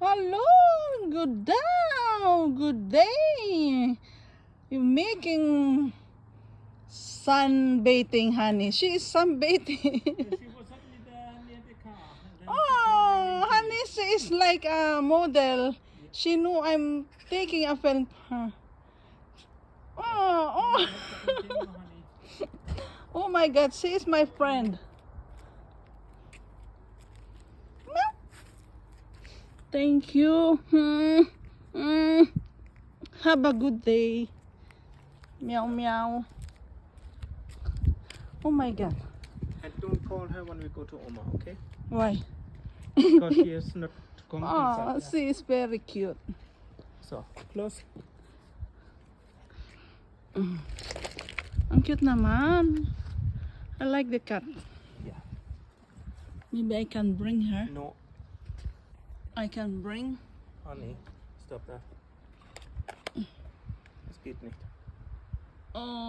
Hello, good day, good day. You're making sunbathing, honey. She is sunbathing. She was only near the car. And then Oh, honey, she is like a model. She knew I'm taking a film. Oh, oh. continue, honey. Oh my God, she is my friend. Thank you. Have a good day. Meow meow. Oh my God. And don't call her when we go to Oma, okay? Why? Because she is not going Oh, inside. she is very cute. So, close. Ang cute naman. I like the cat. Yeah. Maybe I can bring her. No, I can bring. honey. Stop that. Es geht nicht. Oh.